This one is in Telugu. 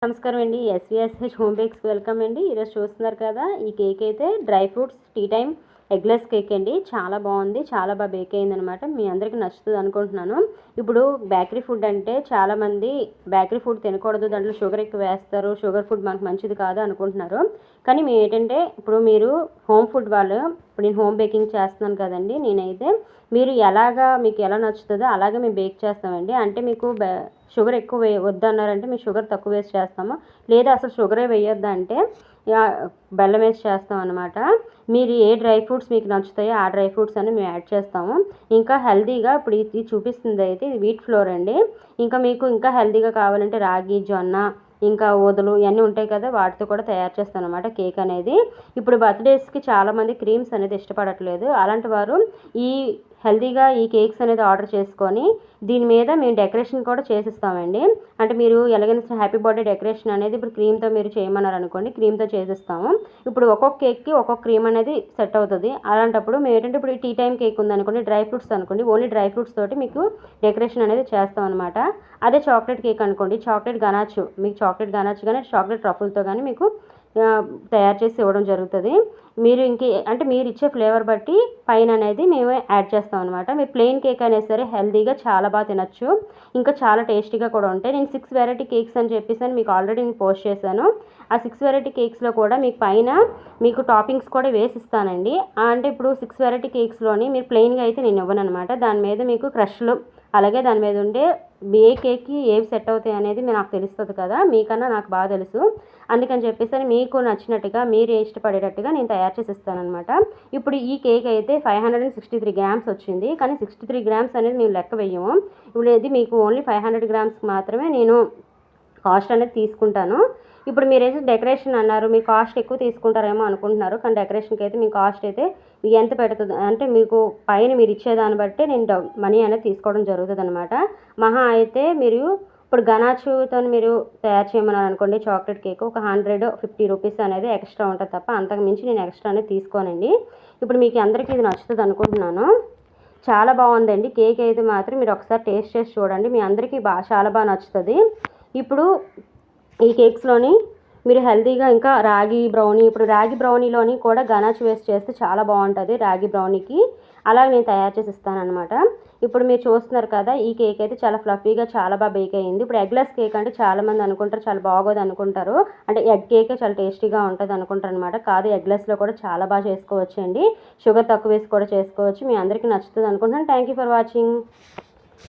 నమస్కారం అండి. ఎస్విఎస్హెచ్ హోమ్ బేక్స్కి వెల్కమ్ అండి. ఈరోజు చూస్తున్నారు కదా, ఈ కేక్ అయితే dry fruits tea time eggless cake అండి. చాలా బాగుంది, చాలా బాగా బేక్ అయిందనమాట. మీ అందరికీ నచ్చుతుంది అనుకుంటున్నాను. ఇప్పుడు బేకరీ ఫుడ్ అంటే చాలామంది బేకరీ ఫుడ్ తినకూడదు, దాంట్లో షుగర్ ఎక్కువ వేస్తారు, షుగర్ ఫుడ్ మనకు మంచిది కాదు అనుకుంటున్నారు. కానీ మేము ఏంటంటే ఇప్పుడు మీరు హోమ్ ఫుడ్ వాళ్ళు, ఇప్పుడు నేను హోమ్ బేకింగ్ చేస్తున్నాను కదండి, నేనైతే మీరు మీకు ఎలా నచ్చుతుందో అలాగే మేము బేక్ చేస్తామండి. అంటే మీకు షుగర్ ఎక్కువ వద్దన్నారంటే మేము షుగర్ తక్కువ వేసి చేస్తాము, లేదా అసలు షుగరే వేయొద్దంటే బెల్లం వేసి చేస్తాం అనమాట. మీరు ఏ డ్రై ఫ్రూట్స్ మీకు నచ్చుతాయో ఆ డ్రై ఫ్రూట్స్ అని మేము యాడ్ చేస్తాము. ఇంకా హెల్తీగా ఇప్పుడు ఇది చూపిస్తుంది అయితే ఇది వీట్ ఫ్లోర్ అండి. ఇంకా మీకు ఇంకా హెల్తీగా కావాలంటే రాగి, జొన్న, ఇంకా ఓదలు ఇవన్నీ ఉంటాయి కదా, వాటితో కూడా తయారు చేస్తాను అనమాట కేక్ అనేది. ఇప్పుడు బర్త్డేస్కి చాలామంది క్రీమ్స్ అనేది ఇష్టపడట్లేదు. అలాంటి వారు ఈ హెల్తీగా ఈ కేక్స్ అనేది ఆర్డర్ చేసుకొని దీని మీద మేము డెకరేషన్ కూడా చేసిస్తామండి. అంటే మీరు ఎలాగైనా హ్యాపీ బర్త్డే డెకరేషన్ అనేది ఇప్పుడు క్రీమ్తో మీరు చేయమన్నారు అనుకోండి, క్రీమ్తో చేసిస్తాము. ఇప్పుడు ఒక్కొక్క కేక్కి ఒక్కొక్క క్రీమ్ అనేది సెట్ అవుతుంది. అలాంటప్పుడు మేము ఏంటంటే ఇప్పుడు టీ టైం కేక్ ఉందనుకోండి, డ్రై ఫ్రూట్స్ అనుకోండి, ఓన్లీ డ్రై ఫ్రూట్స్ తోటి మీకు డెకరేషన్ అనేది చేస్తాం అనమాట. అదే చాక్లెట్ కేక్ అనుకోండి, చాక్లెట్ గనాచు, మీకు చాక్లెట్ గనాచు కానీ చాక్లెట్ ట్రఫుల్తో కానీ మీకు తయారు చేసి ఇవ్వడం జరుగుతుంది. మీరు అంటే మీరు ఇచ్చే ఫ్లేవర్ బట్టి పైన అనేది మేము యాడ్ చేస్తాం అనమాట. మీరు ప్లెయిన్ కేక్ అయినా సరే హెల్తీగా చాలా బాగా తినచ్చు, ఇంకా చాలా టేస్టీగా కూడా ఉంటాయి. నేను 6 వెరైటీ కేక్స్ అని చెప్పేసి మీకు ఆల్రెడీ నేను పోస్ట్ చేశాను. ఆ 6 వెరైటీ కేక్స్లో కూడా మీకు పైన మీకు టాపింగ్స్ కూడా వేసిస్తానండి. అంటే ఇప్పుడు 6 వెరైటీ కేక్స్లోని మీరు ప్లెయిన్గా అయితే నేను ఇవ్వను అనమాట. దాని మీద మీకు క్రష్లు, అలాగే దాని మీద ఉండే ఏ కేక్కి ఏవి సెట్ అవుతాయి అనేది నాకు తెలుస్తుంది కదా, మీకన్నా నాకు బాగా తెలుసు. అందుకని చెప్పేసి మీకు నచ్చినట్టుగా మీరు ఇష్టపడేటట్టుగా నేను తయారు చేసి ఇస్తానమాట. ఇప్పుడు ఈ కేక్ అయితే 563 గ్రామ్స్ వచ్చింది, కానీ 63 గ్రామ్స్ అనేది మేము లెక్క వేయము. ఇప్పుడు ఇది మీకు ఓన్లీ 500 గ్రామ్స్కి మాత్రమే నేను కాస్ట్ అనేది తీసుకుంటాను. ఇప్పుడు మీరైతే డెకరేషన్ అన్నారు, మీ కాస్ట్ ఎక్కువ తీసుకుంటారేమో అనుకుంటున్నారు, కానీ డెకరేషన్కి అయితే మీ కాస్ట్ అయితే ఎంత పెడుతుంది అంటే మీకు పైన మీరు ఇచ్చేదాన్ని బట్టి నేను మనీ అనేది తీసుకోవడం జరుగుతుంది అనమాట. మహా అయితే మీరు ఇప్పుడు గనాచుతో మీరు తయారు చేయమన్నారు అనుకోండి, చాక్లెట్ కేక్ ఒక 150 రూపీస్ అనేది ఎక్స్ట్రా ఉంటుంది తప్ప అంతకు మించి నేను ఎక్స్ట్రా అనేది తీసుకోనండి. ఇప్పుడు మీకు అందరికీ ఇది నచ్చుతుంది అనుకుంటున్నాను. చాలా బాగుందండి కేక్ అయితే మాత్రం మీరు ఒకసారి టేస్ట్ చేసి చూడండి, మీ అందరికీ చాలా బాగా నచ్చుతుంది. ఇప్పుడు ఈ కేక్స్లోని మీరు హెల్తీగా ఇంకా రాగి బ్రౌనీ, ఇప్పుడు రాగి బ్రౌనీలోని కూడా గనాచు వేసి చేస్తే చాలా బాగుంటుంది రాగి బ్రౌనీకి. అలా నేను తయారు చేసి ఇస్తానమాట. ఇప్పుడు మీరు చూస్తున్నారు కదా, ఈ కేక్ అయితే చాలా ఫ్లఫీగా చాలా బాగా బేక్ అయ్యింది. ఇప్పుడు ఎగ్లెస్ కేక్ అంటే చాలామంది అనుకుంటారు చాలా బాగోదు అనుకుంటారు, అంటే ఎగ్ కేకే చాలా టేస్టీగా ఉంటుంది అనుకుంటారు అనమాట. కాదు, ఎగ్లెస్లో కూడా చాలా బాగా చేసుకోవచ్చు అండి. షుగర్ తక్కువ వేసి కూడా చేసుకోవచ్చు. మీ అందరికీ నచ్చుతుంది అనుకుంటున్నాను. Thank you for watching.